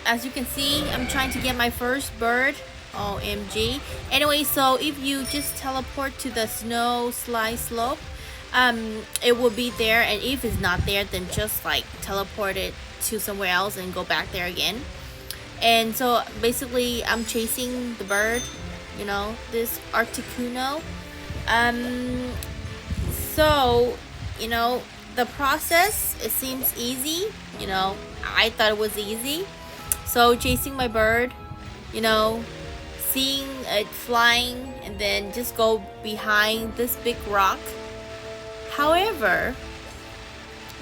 as you can see, I'm trying to get my first bird. OMG. Anyway, so if you just teleport to the snow slide slope, it will be there, and if it's not there, then just like teleport it to somewhere else and go back there again. And so basically I'm chasing the bird, you know, this Articuno. So, you know, the process, it seems easy, you know, I thought it was easy. So chasing my bird, you know, seeing it flying, and then just go behind this big rock. However,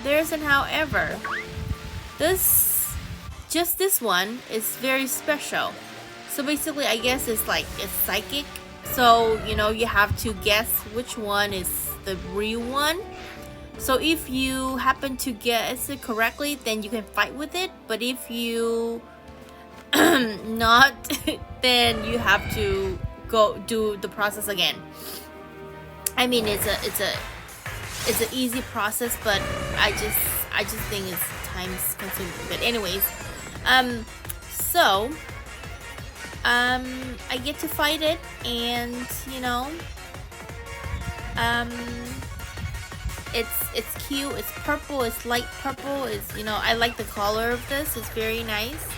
there's an however. This one is very special. So basically, I guess it's like it's psychic. So, you know, you have to guess which one is the real one. So if you happen to guess it correctly, then you can fight with it. But if you not, then you have to go do the process again. I mean, it's an easy process, but I just think it's time consuming. But anyways, so I get to fight it, and you know, it's cute. It's purple. It's light purple. It's, you know, I like the color of this. It's very nice.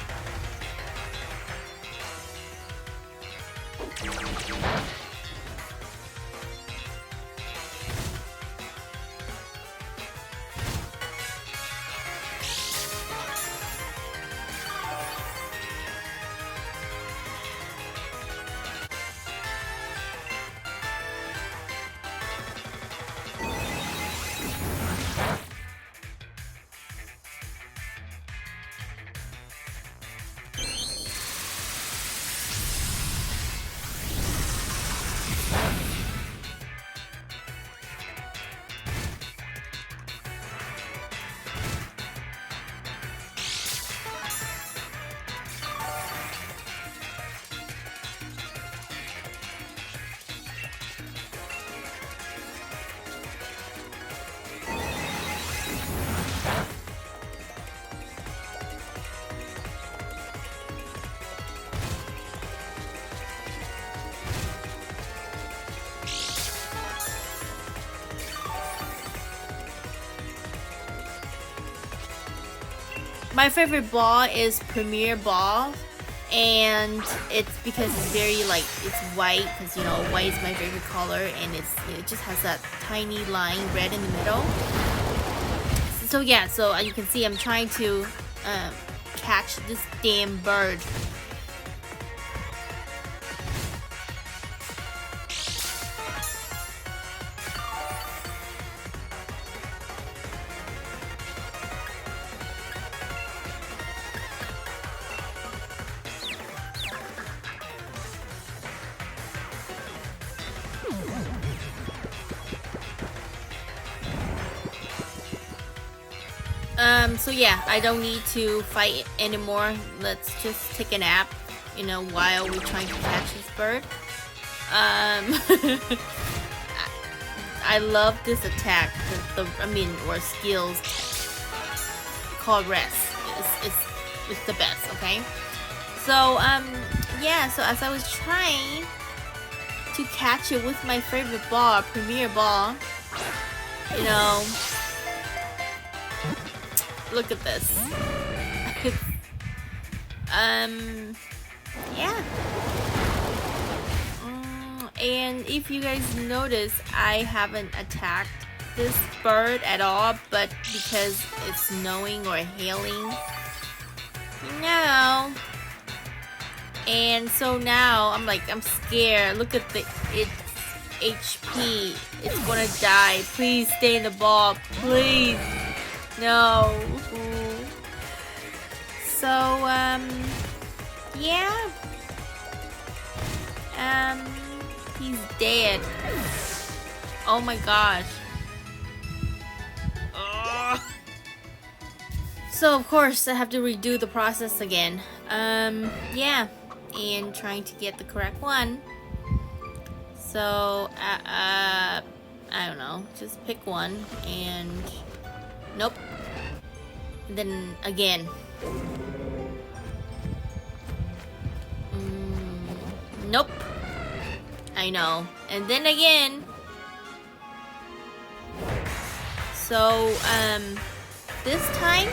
My favorite ball is Premier Ball, and it's because it's very like, it's white, because you know white is my favorite color, and it just has that tiny line red in the middle. So yeah, so you can see I'm trying to catch this damn bird. So yeah, I don't need to fight anymore. Let's just take a nap, you know, while we're trying to catch this bird. I love this attack, or skills called rest. It's the best, okay? So, yeah, so as I was trying to catch it with my favorite ball, Premier Ball, you know, look at this. Yeah. And if you guys notice, I haven't attacked this bird at all, but because it's snowing or hailing, no. And so now I'm scared. Look at its HP. It's gonna die. Please stay in the ball. Please. No. So, yeah. He's dead. Oh my gosh. Ugh. So, of course, I have to redo the process again. Yeah. And trying to get the correct one. So, I don't know. Just pick one and... Nope. And then again. I know. And then again. So, this time,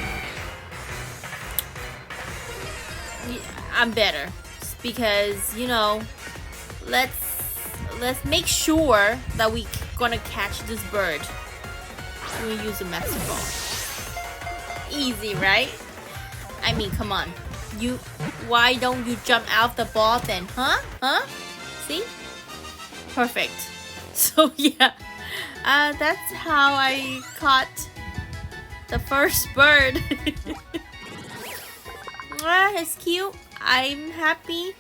I'm better. Because, you know, let's make sure that we gonna catch this bird. We use a master ball. Easy, right? I mean, come on. Why don't you jump out the ball then? Huh? See? Perfect. So yeah, that's how I caught the first bird. It's cute. I'm happy.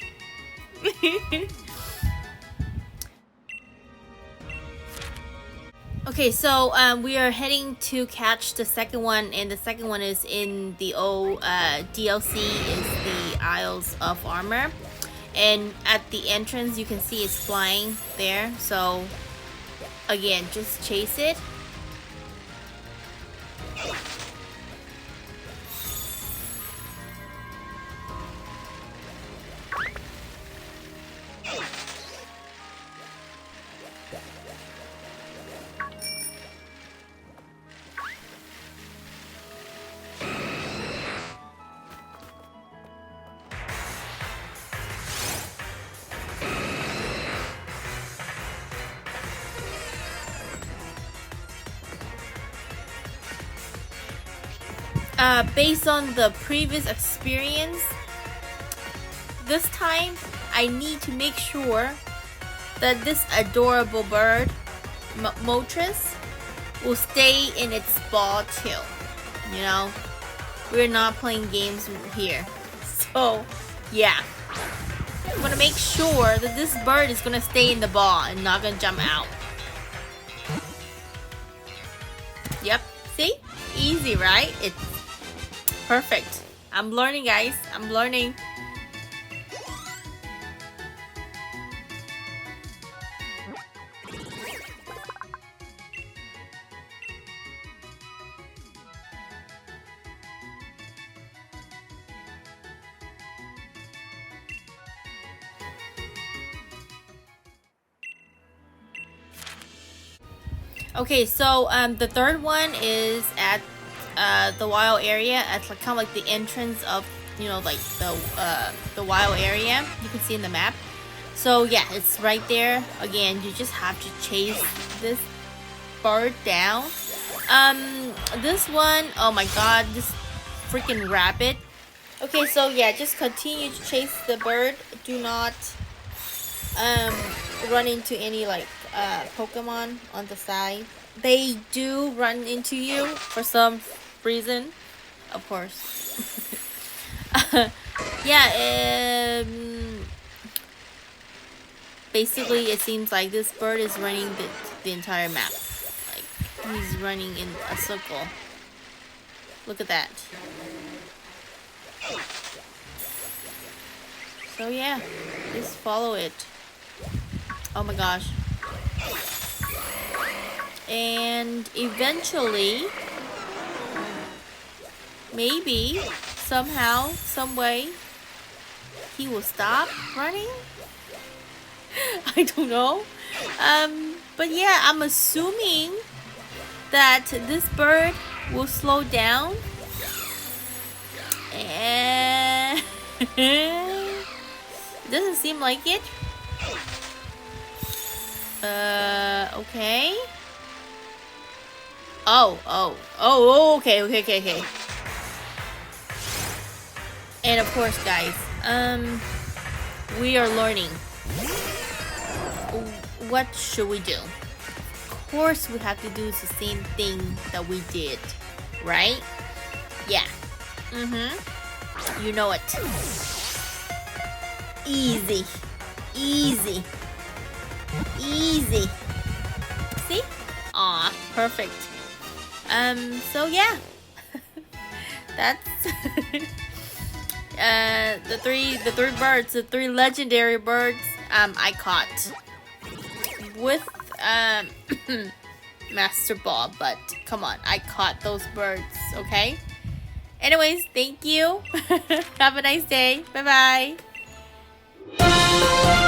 Okay, so we are heading to catch the second one, and the second one is in the old DLC, is the Isles of Armor. And at the entrance, you can see it's flying there. So, again, just chase it. Based on the previous experience, this time I need to make sure that this adorable bird, Moltres, will stay in its ball too. You know, we're not playing games here. So, yeah. I'm gonna make sure that this bird is gonna stay in the ball and not gonna jump out. Yep, see? Easy, right? It's perfect. I'm learning, guys. I'm learning. Okay, so the third one is at the wild area, at kind of like the entrance of, you know, like the wild area you can see in the map. So yeah, it's right there. Again, you just have to chase this bird down. This one, oh my god, this freaking rabbit. Okay, so yeah, just continue to chase the bird. Do not run into any like Pokemon on the side. They do run into you for some reason, of course. Yeah, basically it seems like this bird is running the entire map. Like, he's running in a circle. Look at that. So yeah, just follow it. Oh my gosh. And eventually, maybe, somehow, some way, he will stop running? I don't know. But yeah, I'm assuming that this bird will slow down. And doesn't seem like it. Okay. Oh, okay. And of course, guys, we are learning. What should we do? Of course, we have to do the same thing that we did, right? Yeah. You know it. Easy. See? Aw, perfect. So yeah. That's the three birds, the three legendary birds I caught with Master Ball, but come on, I caught those birds, okay? Anyways, thank you. Have a nice day. Bye bye.